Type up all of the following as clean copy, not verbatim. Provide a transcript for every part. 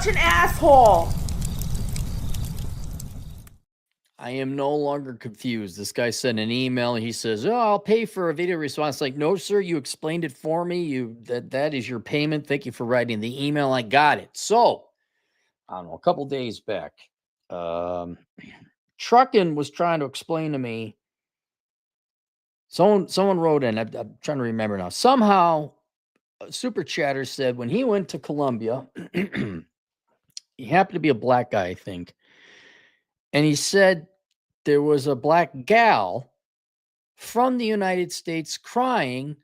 such an asshole. I am no longer confused. This guy sent an email. He says, "Oh, I'll pay for a video response." Like, no, sir, you explained it for me. That is your payment. Thank you for writing the email. I got it. So, I don't know, a couple days back, Truckin was trying to explain to me. Someone wrote in. I'm trying to remember now. Somehow, Super Chatter said when he went to Colombia, he happened to be a black guy, I think, and he said there was a black gal from the United States crying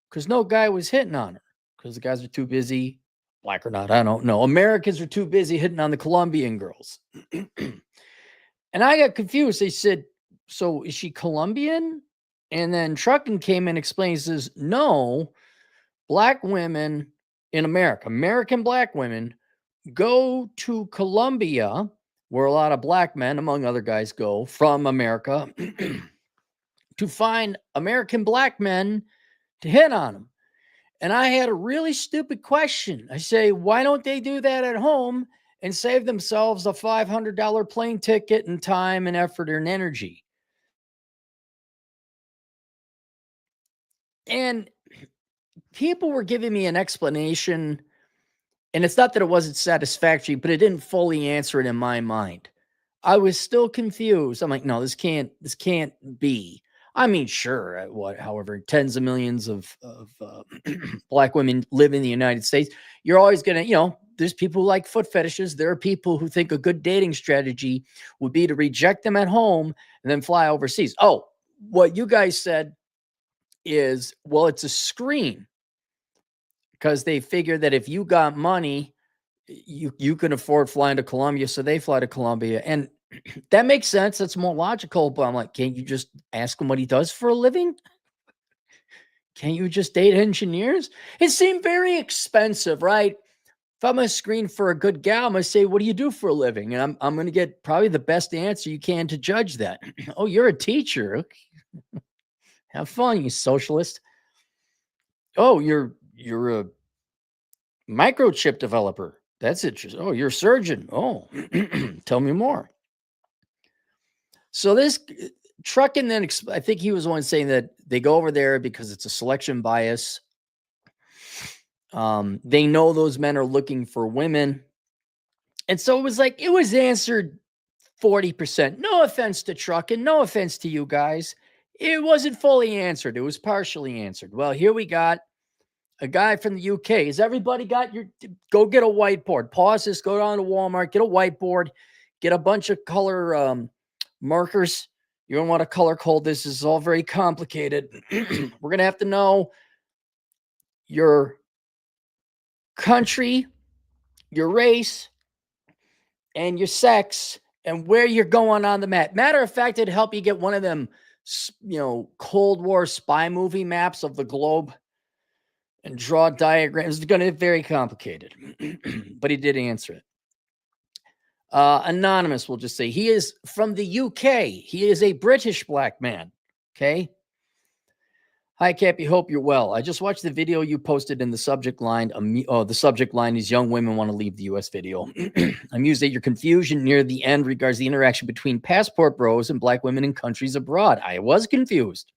because no guy was hitting on her because the guys are too busy, black or not, I don't know. Americans are too busy hitting on the Colombian girls. And I got confused. They said, so is she Colombian? And then Truckin came in and explains, says, no, black women in America, American black women go to Colombia, where a lot of black men, among other guys, go from America to find American black men to hit on them. And I had a really stupid question. I say, why don't they do that at home and save themselves a $500 plane ticket and time and effort and energy? And people were giving me an explanation, and it's not that it wasn't satisfactory, but it didn't fully answer it in my mind. I was still confused. I'm like, no, this can't be. I mean, sure, however, tens of millions of black women live in the United States. You're always going to, there's people who like foot fetishes. There are people who think a good dating strategy would be to reject them at home and then fly overseas. Oh, what you guys said is, well, it's a screen because they figure that if you got money, you can afford flying to Colombia, so they fly to Colombia. And that makes sense. That's more logical. But I'm like, can't you just ask him what he does for a living? Can't you just date engineers? It seemed very expensive, right? If I'm going to screen for a good gal, I'm going to say, what do you do for a living? And I'm going to get probably the best answer you can to judge that. Oh, you're a teacher. Okay. Have fun, you socialist. Oh, you're a microchip developer. That's interesting. Oh, you're a surgeon. Oh, tell me more. So this Truckin then, I think he was the one saying that they go over there because it's a selection bias. They know those men are looking for women. And so it was answered 40%. No offense to Truckin, no offense to you guys. It wasn't fully answered. It was partially answered. Well, here we got a guy from the UK. Has everybody got go get a whiteboard. Pause this, go down to Walmart, get a whiteboard, get a bunch of color markers. You don't want to color code this. This is all very complicated. We're going to have to know your country, your race, and your sex, and where you're going on the map. Matter of fact, it'd help you get one of them, Cold War spy movie maps of the globe and draw diagrams. It's going to be very complicated, but he did answer it. Anonymous will just say he is from the UK. He is a British black man. Okay. Hi, Cappy. Hope you're well. I just watched the video you posted in the subject line. The subject line is young women want to leave the U.S. video. Amused at your confusion near the end regards the interaction between passport bros and black women in countries abroad. I was confused.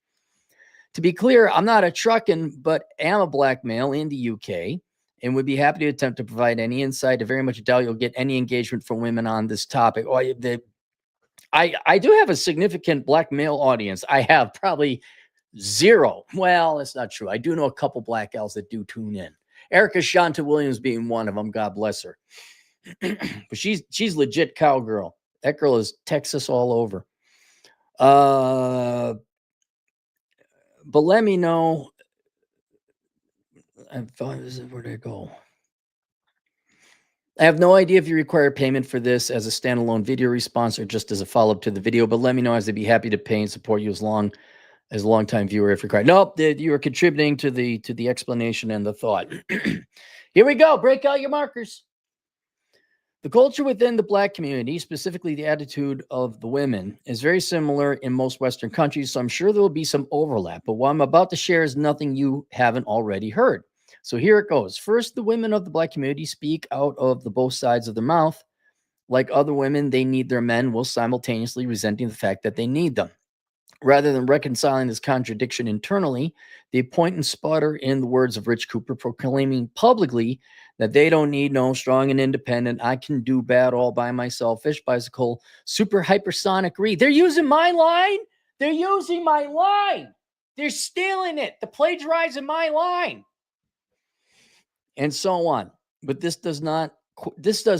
To be clear, I'm not a Truckin, but am a black male in the UK and would be happy to attempt to provide any insight. I very much doubt you'll get any engagement from women on this topic. I do have a significant black male audience. I have probably zero. Well, that's not true. I do know a couple black gals that do tune in. Erica Shanta Williams being one of them. God bless her. But she's legit cowgirl. That girl is Texas all over. But let me know. Where'd I go? I have no idea if you require payment for this as a standalone video response or just as a follow-up to the video, but let me know, as I'd be happy to pay and support you as a longtime viewer if required. Nope, you are contributing to the explanation and the thought. Here we go. Break out your markers. The culture within the black community, specifically the attitude of the women, is very similar in most Western countries, so I'm sure there will be some overlap. But what I'm about to share is nothing you haven't already heard. So here it goes. First, the women of the Black community speak out of the both sides of their mouth. Like other women, they need their men while simultaneously resenting the fact that they need them. Rather than reconciling this contradiction internally, they point and sputter in the words of Rich Cooper, proclaiming publicly that they don't need no strong and independent, I can do bad all by myself, fish bicycle, super hypersonic read. They're using my line. They're using my line. They're stealing it. They're plagiarizing my line. And so on. But this does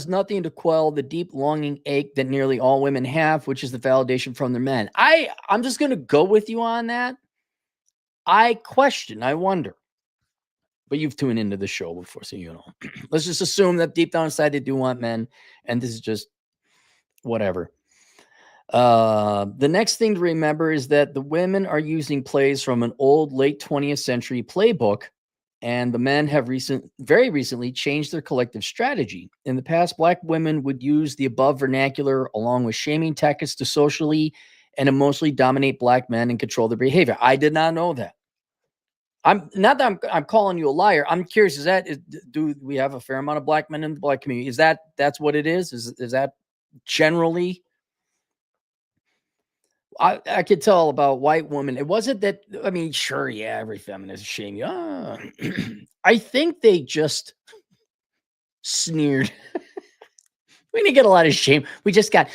nothing to quell the deep longing ache that nearly all women have, which is the validation from their men. I'm just going to go with you on that. I wonder. But you've tuned into the show before, so you know. Let's just assume that deep down inside they do want men, and this is just whatever. The next thing to remember is that the women are using plays from an old late 20th century playbook, and the men have very recently changed their collective strategy. In the past, Black women would use the above vernacular along with shaming tactics to socially and emotionally dominate Black men and control their behavior. I did not know that. I'm not that I'm calling you a liar. I'm curious, do we have a fair amount of Black men in the Black community? That's what it is? Is that generally? I could tell about white women. It wasn't that, I mean, sure, yeah, every feminist shame you. I think they just sneered. We didn't get a lot of shame. We just got,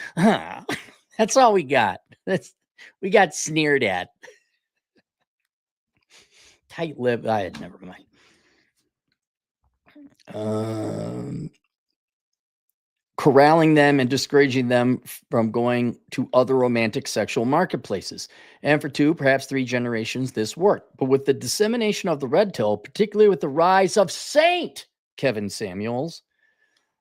that's all we got. We got sneered at. Tight lip. Never mind. Corralling them and discouraging them from going to other romantic sexual marketplaces. And for 2, perhaps 3 generations, this worked. But with the dissemination of the red pill, particularly with the rise of Saint Kevin Samuels,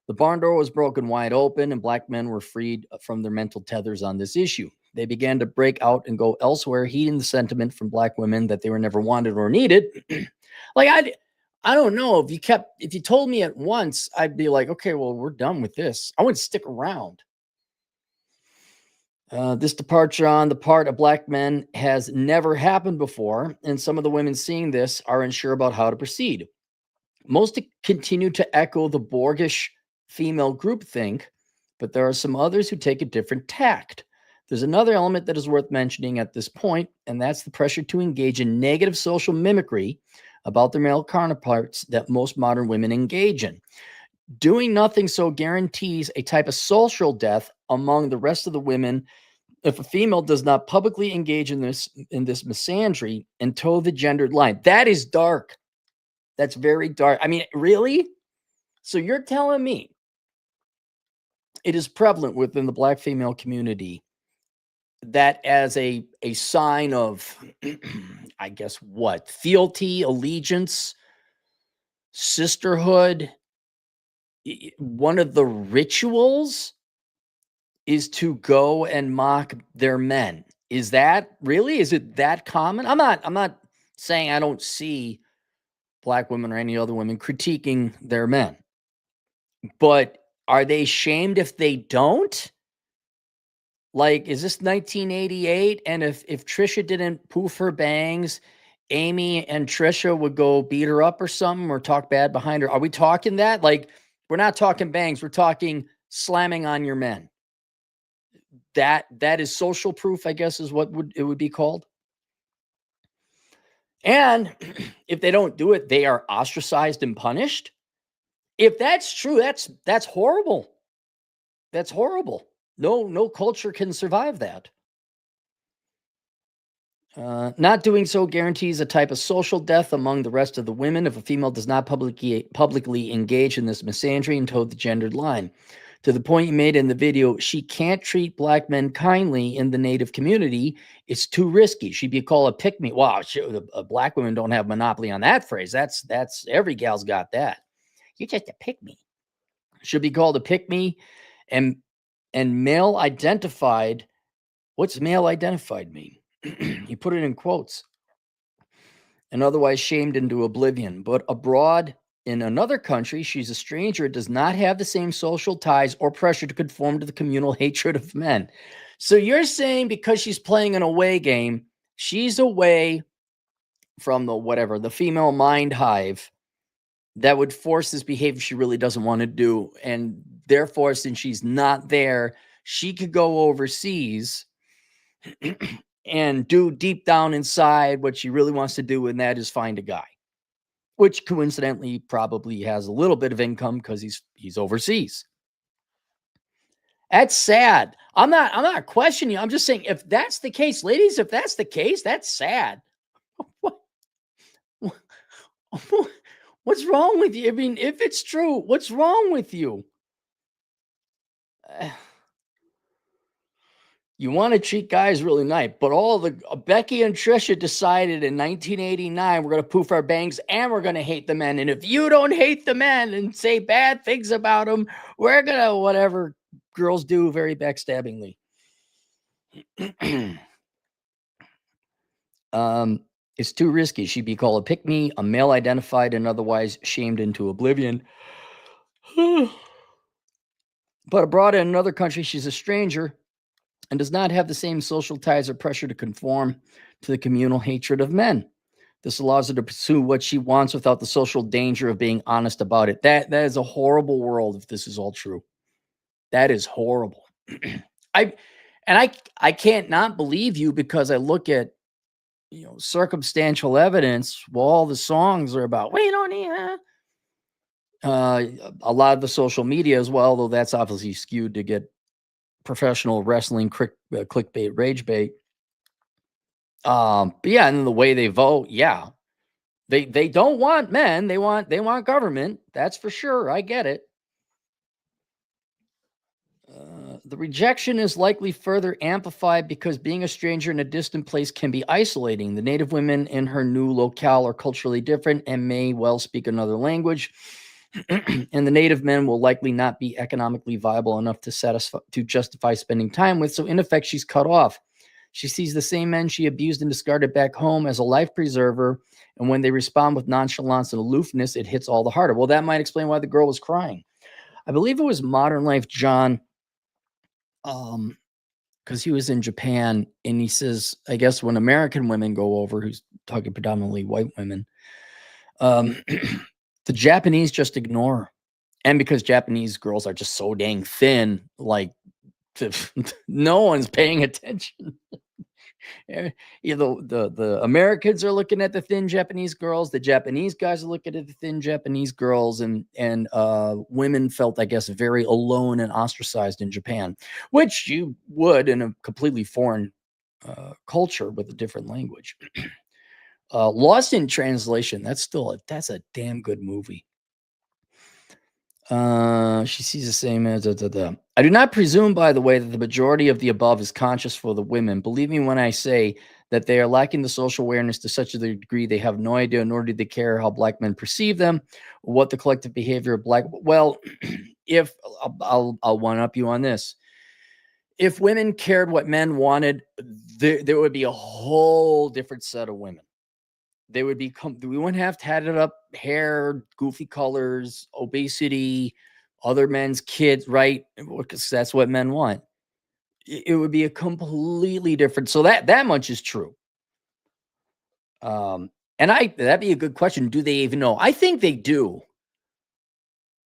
the barn door was broken wide open and Black men were freed from their mental tethers on this issue. They began to break out and go elsewhere, heeding the sentiment from Black women that they were never wanted or needed. Like, I don't know, if you told me at once, I'd be like, okay, well, we're done with this. I wouldn't stick around. This departure on the part of Black men has never happened before, and some of the women seeing this are unsure about how to proceed. Most continue to echo the Borgish female groupthink, but there are some others who take a different tact. There's another element that is worth mentioning at this point, and that's the pressure to engage in negative social mimicry about their male counterparts that most modern women engage in. Doing nothing so guarantees a type of social death among the rest of the women if a female does not publicly engage in this misandry and toe the gendered line. That is dark. That's very dark. I mean, really? So you're telling me it is prevalent within the Black female community that as a sign of, I guess, what? Fealty, allegiance, sisterhood, one of the rituals is to go and mock their men. Is it that common? I'm not saying I don't see Black women or any other women critiquing their men, but are they shamed if they don't? Like, is this 1988? And if Trisha didn't poof her bangs, Amy and Trisha would go beat her up or something or talk bad behind her. Are we talking that? Like, we're not talking bangs. We're talking slamming on your men. That is social proof, I guess, is what it would be called. And if they don't do it, they are ostracized and punished. If that's true, that's horrible. That's horrible. No culture can survive that. Not doing so guarantees a type of social death among the rest of the women if a female does not publicly engage in this misandry and toe the gendered line. To the point you made in the video, she can't treat Black men kindly in the Native community. It's too risky. She'd be called a pick-me. Wow, Black women don't have monopoly on that phrase. That's every gal's got that. You're just a pick-me. Should be called a pick-me and male identified. What's male identified mean? He put it in quotes. And otherwise shamed into oblivion. But abroad in another country, she's a stranger, does not have the same social ties or pressure to conform to the communal hatred of men. So you're saying because she's playing an away game, she's away from the female mind hive, that would force this behavior she really doesn't want to do. And therefore, since she's not there, she could go overseas and do deep down inside what she really wants to do, and that is find a guy, which coincidentally probably has a little bit of income because he's overseas. That's sad. I'm not questioning you. I'm just saying, if that's the case, ladies, if that's the case, that's sad. What, what's wrong with you? I mean, if it's true, what's wrong with you? You want to treat guys really nice, but all the Becky and Trisha decided in 1989 we're going to poof our bangs and we're going to hate the men. And if you don't hate the men and say bad things about them, we're going to whatever girls do very backstabbingly. It's too risky. She'd be called a pick-me, a male identified and otherwise shamed into oblivion. But abroad in another country, she's a stranger and does not have the same social ties or pressure to conform to the communal hatred of men. This allows her to pursue what she wants without the social danger of being honest about it. That is a horrible world if this is all true. That is horrible. I can't not believe you because I look at circumstantial evidence. Well, all the songs are about we don't need a lot of the social media as well, though that's obviously skewed to get professional wrestling clickbait, rage bait. But yeah, and then the way they vote, yeah, they don't want men, they want government. That's for sure. I get it. The rejection is likely further amplified because being a stranger in a distant place can be isolating. The native women in her new locale are culturally different and may well speak another language. And the native men will likely not be economically viable enough to justify spending time with. So in effect, she's cut off. She sees the same men she abused and discarded back home as a life preserver. And when they respond with nonchalance and aloofness, it hits all the harder. Well, that might explain why the girl was crying. I believe it was Modern Life John, because he was in Japan, and he says, I guess when American women go over, who's talking predominantly white women, the Japanese just ignore her. And because Japanese girls are just so dang thin, like no one's paying attention. The Americans are looking at the thin Japanese girls. The Japanese guys are looking at the thin Japanese girls, and women felt, I guess, very alone and ostracized in Japan, which you would in a completely foreign culture with a different language. Lost in Translation. That's a damn good movie. She sees the same as I do not presume, by the way, that the majority of the above is conscious for the women. Believe me when I say that they are lacking the social awareness to such a degree they have no idea, nor do they care how black men perceive them, or what the collective behavior of black. Well, if I'll one up you on this. If women cared what men wanted, there would be a whole different set of women. They would become, we wouldn't have tatted up hair, goofy colors, obesity, other men's kids, right? Because that's what men want. It would be a completely different. So that much is true. And that'd be a good question. Do they even know? I think they do.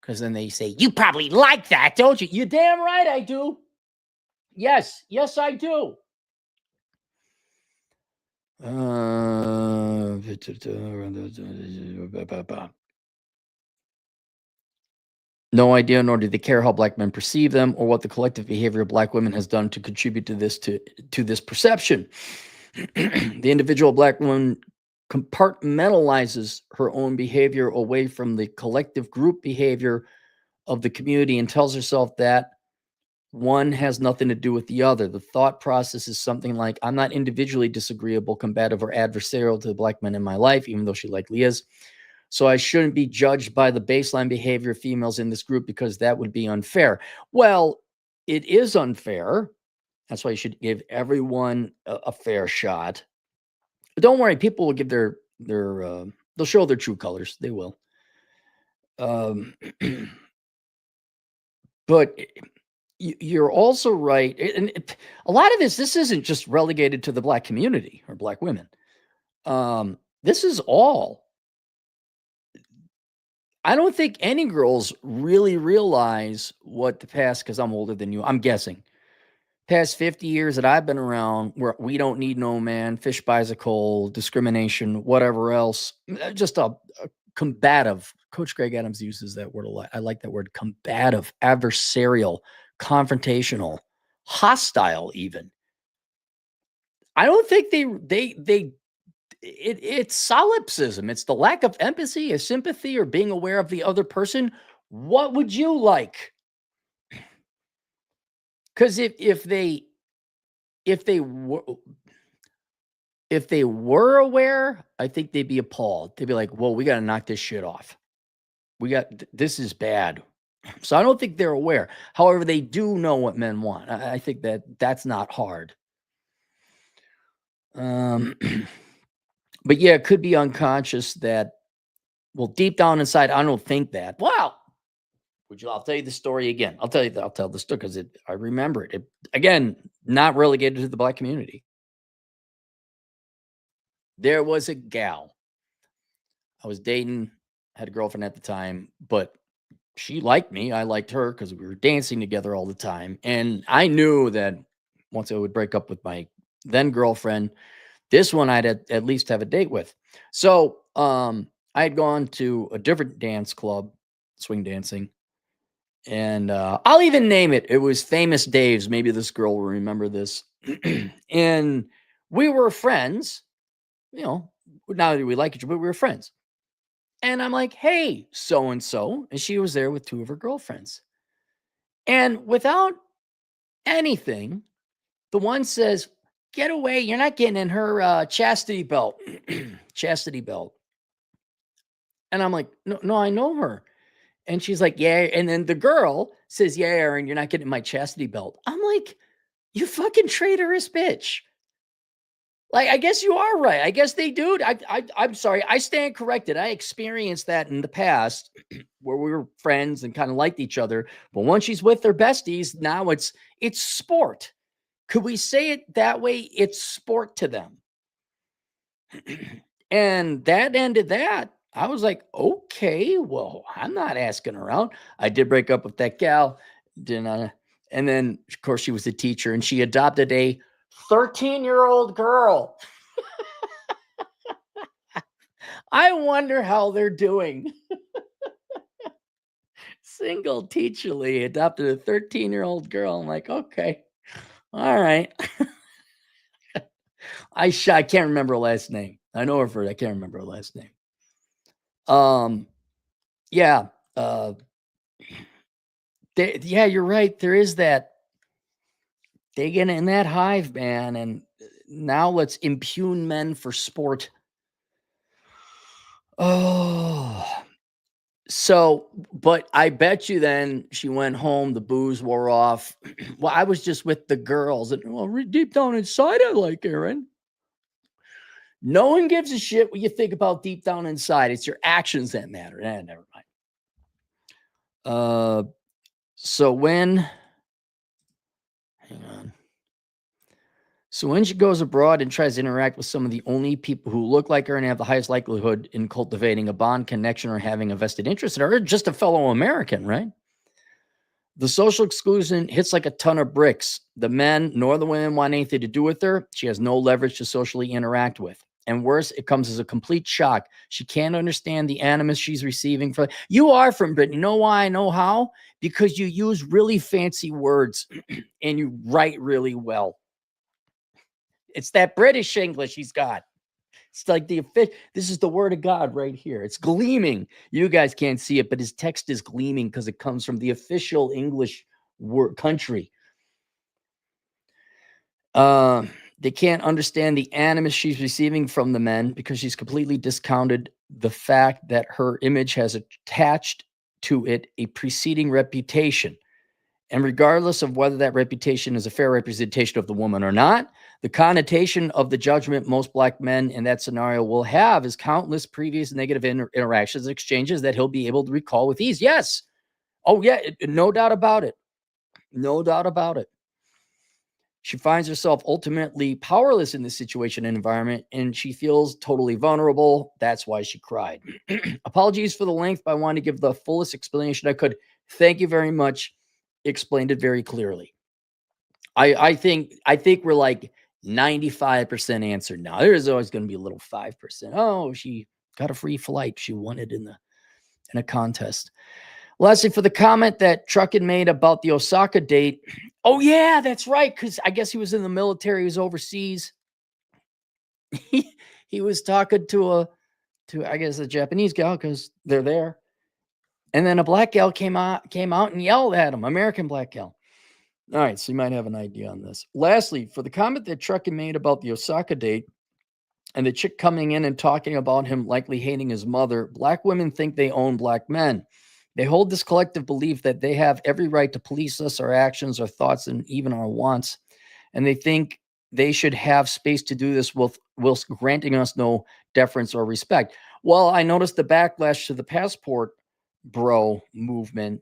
Because then they say, you probably like that, don't you? You're damn right I do. Yes, I do. No idea, nor do they care how black men perceive them or what the collective behavior of black women has done to contribute to this perception. The individual black woman compartmentalizes her own behavior away from the collective group behavior of the community and tells herself that one has nothing to do with the other. The thought process is something like, I'm not individually disagreeable, combative, or adversarial to the black men in my life, even though she likely is. So I shouldn't be judged by the baseline behavior of females in this group because that would be unfair. Well, it is unfair. That's why you should give everyone a fair shot. But don't worry, people will give they'll show their true colors. They will. But you're also right. And a lot of this isn't just relegated to the black community or black women. This is all. I don't think any girls really realize what the past, because I'm older than you, I'm guessing, past 50 years that I've been around, where we don't need no man, fish buys a coal, discrimination, whatever else, just a combative. Coach Greg Adams uses that word a lot. I like that word, combative, adversarial, confrontational, hostile even. I don't think it's solipsism. It's the lack of empathy, or sympathy, or being aware of the other person. What would you like? Because if they were aware, I think they'd be appalled. They'd be like, "Whoa, we got to knock this shit off. This is bad." So I don't think they're aware. However, they do know what men want. I think that's not hard. But yeah, it could be unconscious that, well, deep down inside, I don't think that. Wow. I'll tell you the story again. I'll tell the story because I remember it. Again, not relegated to the Black community. There was a gal I was dating, had a girlfriend at the time, but she liked me. I liked her because we were dancing together all the time. And I knew that once I would break up with my then girlfriend, this one I'd at least have a date with. So I had gone to a different dance club, swing dancing. And I'll even name it. It was Famous Dave's. Maybe this girl will remember this. And we were friends, not that we like each other, but we were friends. And I'm like, hey, so and so. And she was there with two of her girlfriends. And without anything, the one says, get away. You're not getting in her chastity belt. Chastity belt. And I'm like, no, I know her. And she's like, yeah. And then the girl says, yeah, Aaron, you're not getting my chastity belt. I'm like, you fucking traitorous bitch. Like, I guess you are right. I guess they do. I'm sorry. I stand corrected. I experienced that in the past where we were friends and kind of liked each other. But once she's with her besties, now it's sport. Could we say it that way? It's sport to them. And that ended that. I was like, okay, well, I'm not asking her out. I did break up with that gal. And then, of course, she was a teacher and she adopted a 13-year-old girl. I wonder how they're doing. Single teacherly adopted a 13-year-old girl. I'm like, okay, all right. I can't remember her last name. I know her I can't remember her last name. Yeah. Yeah, you're right. There is that. They get in that hive, man, and now let's impugn men for sport. Oh. So, but I bet you then she went home, the booze wore off. Well, I was just with the girls, and well, deep down inside, I like Aaron. No one gives a shit what you think about deep down inside. It's your actions that matter. Never mind. So when, hang on. So when she goes abroad and tries to interact with some of the only people who look like her and have the highest likelihood in cultivating a bond, connection, or having a vested interest in her, just a fellow American, right? The social exclusion hits like a ton of bricks. The men nor the women want anything to do with her. She has no leverage to socially interact with. And worse, it comes as a complete shock. She can't understand the animus she's receiving. You are from Britain. You know why I know how? Because you use really fancy words and you write really well. It's that British English he's got. It's like this is the word of God right here. It's gleaming. You guys can't see it, but his text is gleaming because it comes from the official English country. They can't understand the animus she's receiving from the men because she's completely discounted the fact that her image has attached to it a preceding reputation. And regardless of whether that reputation is a fair representation of the woman or not, the connotation of the judgment most Black men in that scenario will have is countless previous negative interactions and exchanges that he'll be able to recall with ease. Yes. Oh, yeah. No doubt about it. No doubt about it. She finds herself ultimately powerless in this situation and environment, and she feels totally vulnerable. That's why she cried. Apologies for the length, but I want to give the fullest explanation I could. Thank you very much. Explained it very clearly. I think we're like 95% answered now. There's always going to be a little 5%. Oh, she got a free flight. She won it in a contest. Lastly, for the comment that Truckin made about the Osaka date. Oh, yeah, that's right. Because I guess he was in the military. He was overseas. He was talking to I guess a Japanese gal because they're there. And then a black gal came out and yelled at him, American black gal. All right, so you might have an idea on this. Lastly, for the comment that Truckin made about the Osaka date and the chick coming in and talking about him likely hating his mother, black women think they own black men. They hold this collective belief that they have every right to police us, our actions, our thoughts, and even our wants. And they think they should have space to do this whilst granting us no deference or respect. Well, I noticed the backlash to the passport bro movement.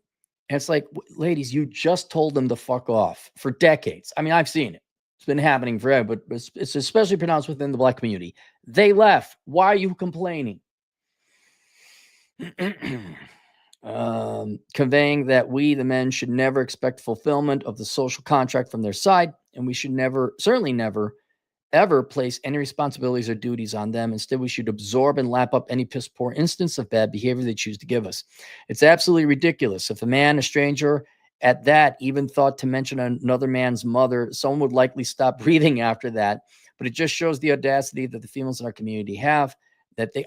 And it's like, ladies, you just told them to fuck off for decades. I mean, I've seen it. It's been happening forever, but it's especially pronounced within the black community. They left. Why are you complaining? Conveying that we, the men, should never expect fulfillment of the social contract from their side, and we should never, certainly never, ever place any responsibilities or duties on them. Instead, we should absorb and lap up any piss poor instance of bad behavior they choose to give us. It's absolutely ridiculous. If a man, a stranger at that, even thought to mention another man's mother, someone would likely stop breathing after that. But it just shows the audacity that the females in our community have.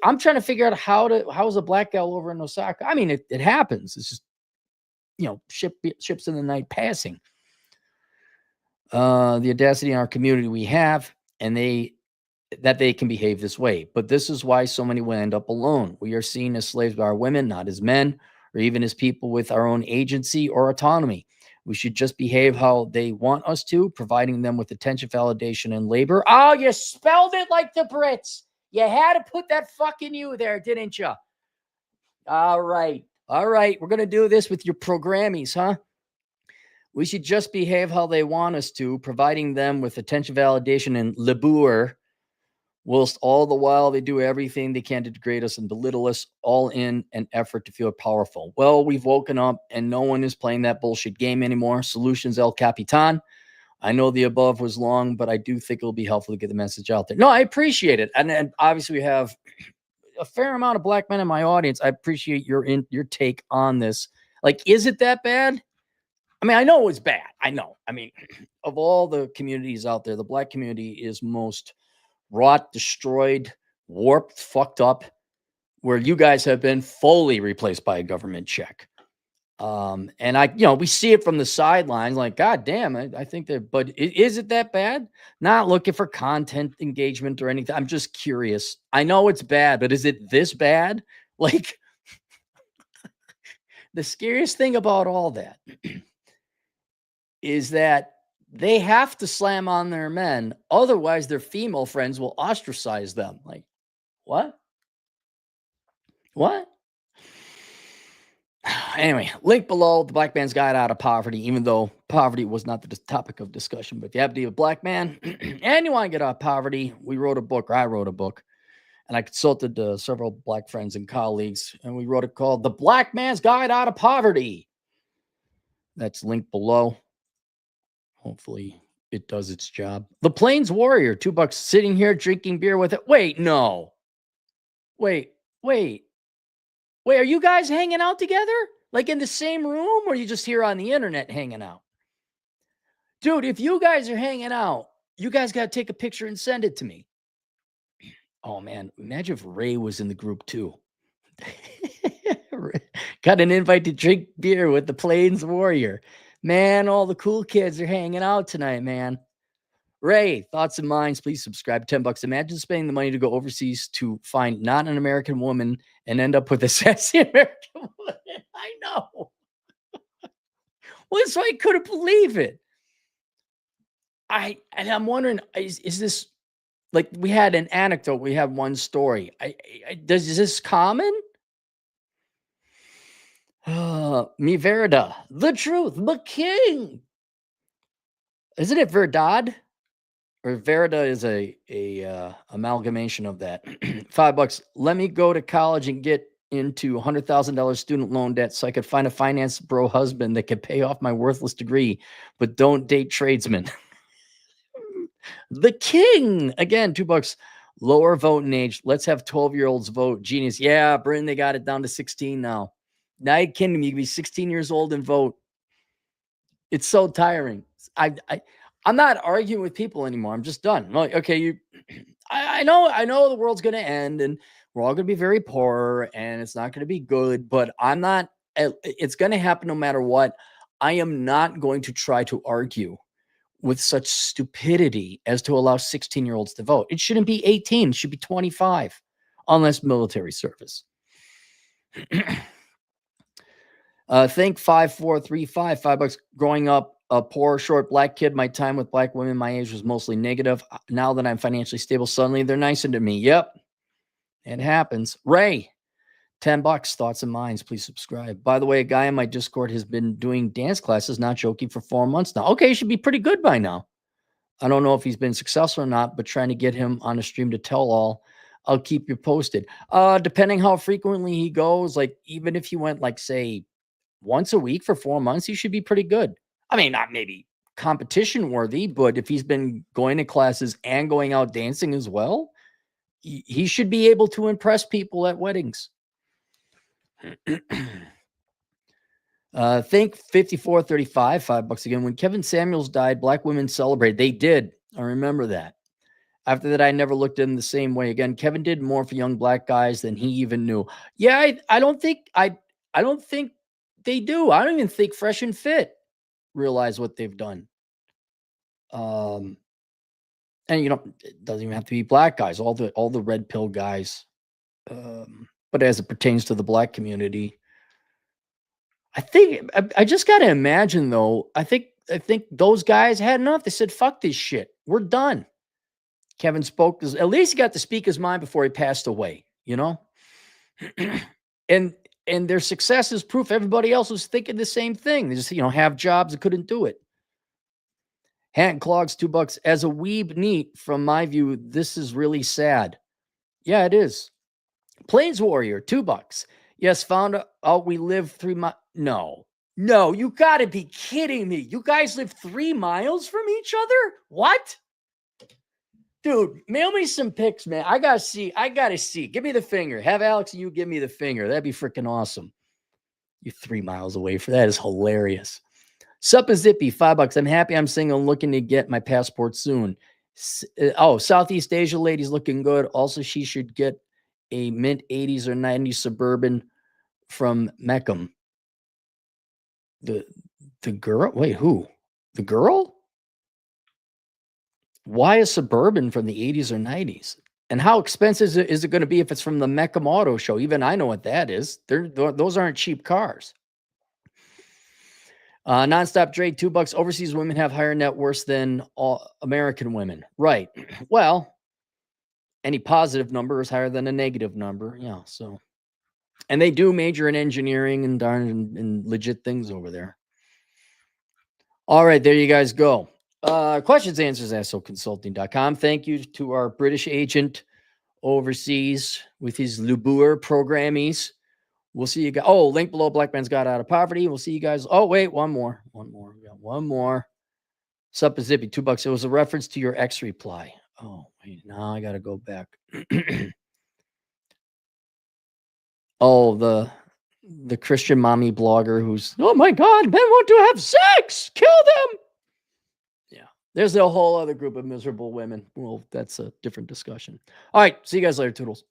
I'm trying to figure out how is a black gal over in Osaka. I mean, it happens. It's just, ships in the night passing. The audacity in our community we have, and they can behave this way. But this is why so many will end up alone. We are seen as slaves by our women, not as men, or even as people with our own agency or autonomy. We should just behave how they want us to, providing them with attention, validation, and labor. Oh, you spelled it like the Brits. You had to put that fucking you there, didn't you? All right. We're going to do this with your programmies, huh? We should just behave how they want us to, providing them with attention, validation, and labor, whilst all the while they do everything they can to degrade us and belittle us, all in an effort to feel powerful. Well, we've woken up and no one is playing that bullshit game anymore. Solutions El Capitan. I know the above was long, but I do think it'll be helpful to get the message out there. No, I appreciate it. And obviously we have a fair amount of black men in my audience. I appreciate your take on this. Like, is it that bad? I mean, I know it's bad. I know. I mean, of all the communities out there, the black community is most rot, destroyed, warped, fucked up, where you guys have been fully replaced by a government check. And we see it from the sidelines, like, God damn, I think that, but is it that bad? Not looking for content engagement or anything. I'm just curious. I know it's bad, but is it this bad? Like, the scariest thing about all that is that they have to slam on their men. Otherwise, their female friends will ostracize them. Like, what? Anyway, link below, The Black Man's Guide Out of Poverty, even though poverty was not the topic of discussion. But if you happen to be a black man and you want to get out of poverty, I wrote a book, and I consulted several black friends and colleagues, and we wrote it called The Black Man's Guide Out of Poverty. That's linked below. Hopefully it does its job. The Plains Warrior, $2 sitting here drinking beer with it. Wait, no. Wait. Are you guys hanging out together? Like in the same room, or are you just here on the internet hanging out? Dude, if you guys are hanging out, you guys got to take a picture and send it to me. Oh, man. Imagine if Ray was in the group too. Got an invite to drink beer with the Plains Warrior. Man, all the cool kids are hanging out tonight, man. Ray, thoughts and minds, please subscribe. $10. Imagine spending the money to go overseas to find not an American woman and end up with a sassy American woman. I know. Well, so I couldn't believe it. I'm wondering, is this, like, we had an anecdote, we have one story. Is this common? Mi Verda, the truth, the king. Isn't it Verdad? Or Verida is a amalgamation of that. $5. Let me go to college and get into $100,000 student loan debt so I could find a finance bro husband that could pay off my worthless degree, but don't date tradesmen. The king again, $2. Lower voting age. Let's have 12-year-olds vote. Genius. Yeah, Britain, they got it down to 16 now. Now you kidding me? You can be 16 years old and vote. It's so tiring. I'm not arguing with people anymore. I'm just done. I'm like, okay, I know the world's going to end and we're all going to be very poor and it's not going to be good, but I'm not, it's going to happen no matter what. I am not going to try to argue with such stupidity as to allow 16-year-olds to vote. It shouldn't be 18, it should be 25, unless military service. Think 5435, $5. Growing up a poor, short black kid, my time with black women my age was mostly negative. Now that I'm financially stable, suddenly they're nicer to me. Yep, it happens. Ray, $10. Thoughts and minds. Please subscribe. By the way, a guy in my Discord has been doing dance classes, not joking, for 4 months now. Okay, he should be pretty good by now. I don't know if he's been successful or not, but trying to get him on a stream to tell all. I'll keep you posted. Depending how frequently he goes, like even if he went like say once a week for 4 months, he should be pretty good. I mean, not maybe competition worthy, but if he's been going to classes and going out dancing as well, he should be able to impress people at weddings. Think 5435, $5 again. When Kevin Samuels died, black women celebrated. They did. I remember that. After that, I never looked at him the same way again. Kevin did more for young black guys than he even knew. Yeah, I don't think they do. I don't even think Fresh and Fit realize what they've done. And it doesn't even have to be black guys, all the red pill guys. But as it pertains to the black community, I think I just got to imagine though. I think those guys had enough. They said, "Fuck this shit. We're done." Kevin spoke. At least he got to speak his mind before he passed away. And their success is proof everybody else was thinking the same thing. They just have jobs and couldn't do it. Hat clogs, $2. As a weeb neat, from my view, this is really sad. Yeah, it is. Plains Warrior, $2. Yes, found out we live 3 miles. No, you got to be kidding me. You guys live 3 miles from each other? What? Dude, mail me some pics, man. I got to see. Give me the finger. Have Alex and you give me the finger. That'd be freaking awesome. You're 3 miles away from that is hilarious. Sup is Zippy, $5. I'm happy I'm single and looking to get my passport soon. Southeast Asia lady's looking good. Also, she should get a mint 80s or 90s Suburban from Meckham. The girl? Wait, who? The girl? Why a Suburban from the 80s or 90s? And how expensive is it going to be if it's from the Meckham Auto Show? Even I know what that is. Those aren't cheap cars. Nonstop Dre, $2. Overseas women have higher net worth than all American women. Right. Well, any positive number is higher than a negative number. Yeah. So, and they do major in engineering and and legit things over there. All right. There you guys go. Questions, answers, assoconsulting.com. Thank you to our British agent overseas with his Lubur programmies. We'll see you guys. Oh, link below. Black Man's Got Out of Poverty. We'll see you guys. Oh, wait, one more. We got one more. Sup, Zippy, $2. It was a reference to your X reply. Oh, wait, now I got to go back. Oh, the Christian mommy blogger who's, oh my God, men want to have sex. Kill them. Yeah, there's a whole other group of miserable women. Well, that's a different discussion. All right, see you guys later, Toodles.